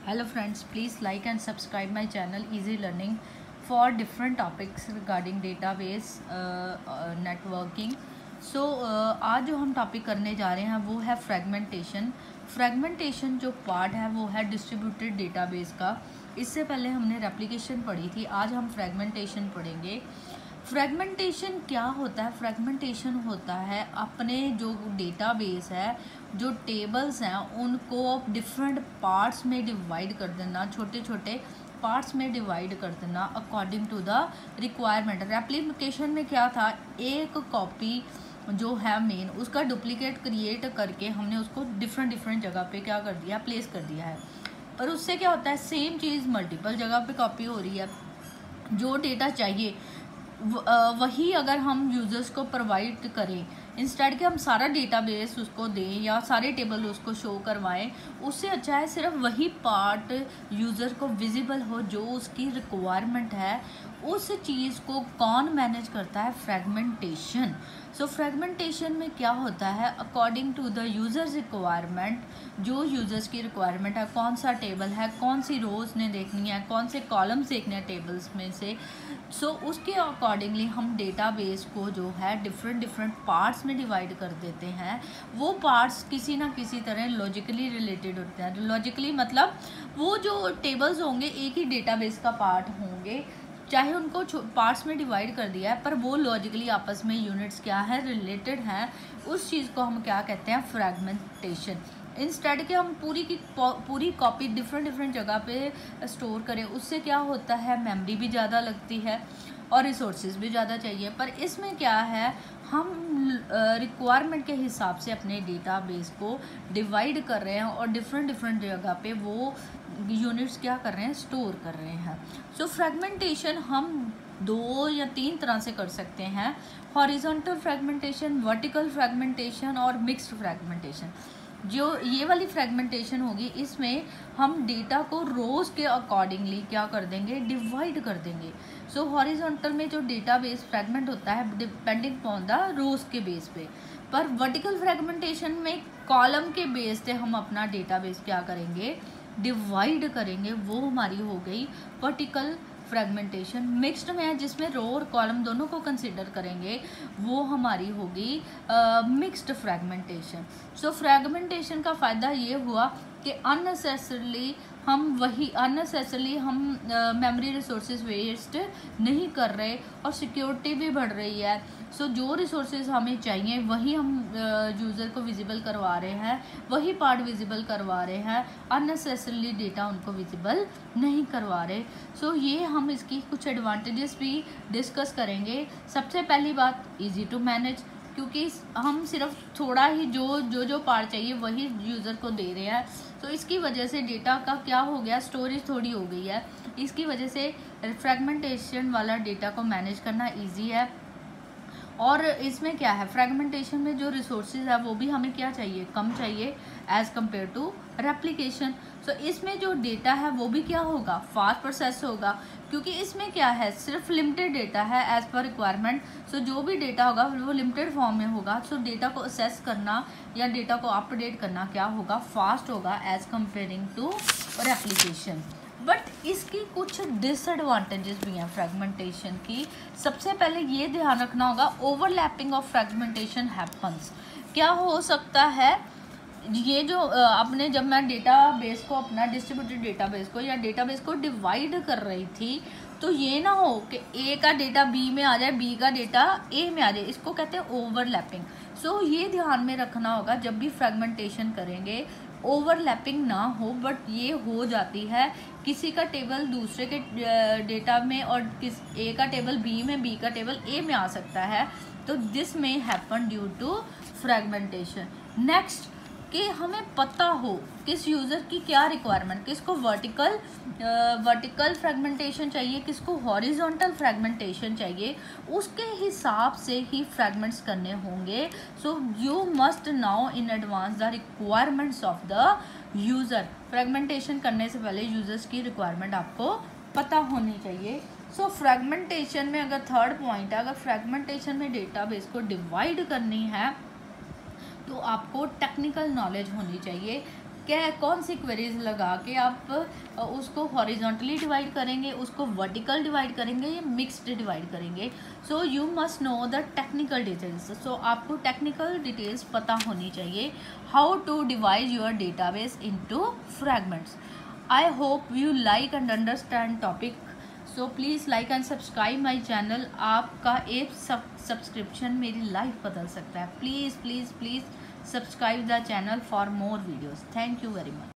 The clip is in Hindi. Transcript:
Hello friends, please like and subscribe my channel Easy Learning for different topics regarding database networking. आज जो हम टॉपिक करने जा रहे हैं वो है फ्रेगमेंटेशन जो पार्ट है वो है डिस्ट्रीब्यूटेड डेटाबेस का। इससे पहले हमने रेप्लिकेशन पढ़ी थी, आज हम फ्रेगमेंटेशन पढ़ेंगे। फ्रेगमेंटेशन क्या होता है? फ्रेगमेंटेशन होता है अपने जो डेटाबेस है, जो टेबल्स हैं, उनको डिफरेंट पार्ट्स में डिवाइड कर देना, छोटे छोटे पार्ट्स में डिवाइड कर देना according to the requirement. Replication में क्या था, एक कॉपी जो है मेन उसका डुप्लीकेट क्रिएट करके हमने उसको डिफरेंट जगह पे क्या कर दिया, प्लेस कर दिया है। पर उससे क्या होता है, सेम चीज़ मल्टीपल जगह पे कॉपी हो रही है। जो डेटा चाहिए वही अगर हम यूज़र्स को प्रोवाइड करें, इंस्टेड के हम सारा डेटाबेस उसको दें या सारे टेबल उसको शो करवाएं, उससे अच्छा है सिर्फ वही पार्ट यूज़र को विजिबल हो जो उसकी रिक्वायरमेंट है। उस चीज़ को कौन मैनेज करता है? फ्रेगमेंटेशन। सो फ्रेगमेंटेशन में क्या होता है, according to the users requirement, जो यूज़र्स की रिक्वायरमेंट है, कौन सा टेबल है, कौन सी रोज़ ने देखनी है, कौन से कॉलम्स देखने हैं टेबल्स में से, सो उसके अकॉर्डिंगली हम डेटाबेस को जो है डिफरेंट पार्ट्स में डिवाइड कर देते हैं। वो पार्ट्स किसी ना किसी तरह लॉजिकली रिलेटेड होते हैं। लॉजिकली मतलब वो जो टेबल्स होंगे एक ही डेटाबेस का पार्ट होंगे, चाहे उनको पार्ट्स में डिवाइड कर दिया है, पर वो लॉजिकली आपस में यूनिट्स क्या है, रिलेटेड हैं। उस चीज़ को हम क्या कहते हैं? फ्रेगमेंटेशन। इंस्टेड के हम पूरी कॉपी डिफरेंट जगह पे स्टोर करें, उससे क्या होता है, मेमोरी भी ज़्यादा लगती है और रिसोर्सेज भी ज़्यादा चाहिए। पर इसमें क्या है, हम रिक्वायरमेंट के हिसाब से अपने डेटाबेस को डिवाइड कर रहे हैं और डिफरेंट जगह पे वो यूनिट्स क्या कर रहे हैं, स्टोर कर रहे हैं। सो फ्रेगमेंटेशन हम 2 या 3 तरह से कर सकते हैं, हॉरिजॉन्टल फ्रेगमेंटेशन, वर्टिकल फ्रेगमेंटेशन और मिक्स्ड फ्रेगमेंटेशन। जो ये वाली फ्रेगमेंटेशन होगी, इसमें हम डेटा को रोज़ के अकॉर्डिंगली क्या कर देंगे, डिवाइड कर देंगे। सो हॉरिजॉन्टल में जो डेटाबेस फ्रेगमेंट होता है डिपेंडिंग अपॉन द रोज़ के बेस पे, पर वर्टिकल फ्रेगमेंटेशन में कॉलम के बेस पे हम अपना डेटाबेस क्या करेंगे, डिवाइड करेंगे। वो हमारी हो गई वर्टिकल फ्रेगमेंटेशन। मिक्स्ड में है जिसमें रो और कॉलम दोनों को कंसिडर करेंगे, वो हमारी होगी मिक्स्ड फ्रेगमेंटेशन। सो फ्रेगमेंटेशन का फ़ायदा ये हुआ कि अननेसेसरली हम मेमोरी रिसोर्सेज वेस्ट नहीं कर रहे और सिक्योरिटी भी बढ़ रही है। सो जो रिसोर्सेज हमें चाहिए वही हम यूज़र को विजिबल करवा रहे हैं, वही पार्ट विजिबल करवा रहे हैं, अननेसेसरली डेटा उनको विजिबल नहीं करवा रहे। सो ये हम इसकी कुछ एडवांटेजेस भी डिस्कस करेंगे। सबसे पहली बात, इजी टू मैनेज, क्योंकि हम सिर्फ थोड़ा ही जो पार्ट चाहिए वही यूज़र को दे रहे हैं। तो इसकी वजह से डेटा का क्या हो गया, स्टोरेज थोड़ी हो गई है। इसकी वजह से फ्रेगमेंटेशन वाला डेटा को मैनेज करना इजी है। और इसमें क्या है, फ्रेगमेंटेशन में जो रिसोर्सेज है वो भी हमें क्या चाहिए, कम चाहिए एज़ कम्पेयर टू रेप्लिकेशन। सो इसमें जो डेटा है वो भी क्या होगा, फास्ट प्रोसेस होगा, क्योंकि इसमें क्या है, सिर्फ लिमिटेड डेटा है एज़ पर रिक्वायरमेंट। सो जो भी डेटा होगा वो लिमिटेड फॉर्म में होगा। सो डेटा को असेस करना या डेटा को अपडेट करना क्या होगा, फास्ट होगा as comparing to replication. But इसकी कुछ डिसएडवांटेजेस भी हैं फ्रेगमेंटेशन की। सबसे पहले ये ध्यान रखना होगा, ओवरलैपिंग ऑफ फ्रेगमेंटेशन हैपन्स। क्या हो सकता है, ये जो अपने जब मैं डेटाबेस को, अपना डिस्ट्रीब्यूटेड डेटाबेस को या डेटाबेस को डिवाइड कर रही थी, तो ये ना हो कि ए का डेटा बी में आ जाए, बी का डेटा ए में आ जाए, इसको कहते हैं ओवरलैपिंग। सो ये ध्यान में रखना होगा जब भी फ्रेगमेंटेशन करेंगे, ओवरलैपिंग ना हो। बट ये हो जाती है, किसी का टेबल दूसरे के डेटा में और ए का टेबल बी में, बी का टेबल ए में आ सकता है। तो दिस में happen due to fragmentation. Next, कि हमें पता हो किस यूज़र की क्या रिक्वायरमेंट, किसको वर्टिकल फ्रेगमेंटेशन चाहिए, किसको हॉरिजॉन्टल फ्रेगमेंटेशन चाहिए, उसके हिसाब से ही फ्रेगमेंट्स करने होंगे। सो you must now in advance the requirements of the user. Fragmentation करने से पहले यूज़र्स की रिक्वायरमेंट आपको पता होनी चाहिए। सो फ्रेगमेंटेशन में अगर थर्ड पॉइंट है, अगर फ्रेगमेंटेशन में डेटाबेस को डिवाइड करनी है तो आपको टेक्निकल नॉलेज होनी चाहिए। क्या कौन सी क्वेरीज लगा के आप उसको हॉरिजॉन्टली डिवाइड करेंगे, उसको वर्टिकल डिवाइड करेंगे या मिक्स्ड डिवाइड करेंगे। So you must know the technical details. So आपको टेक्निकल डिटेल्स पता होनी चाहिए, how to divide your database into fragments. I hope you like and understand topic. So please like and subscribe my channel. आपका एक सब्सक्रिप्शन मेरी लाइफ बदल सकता है। Please please please subscribe the channel for more videos. Thank you very much.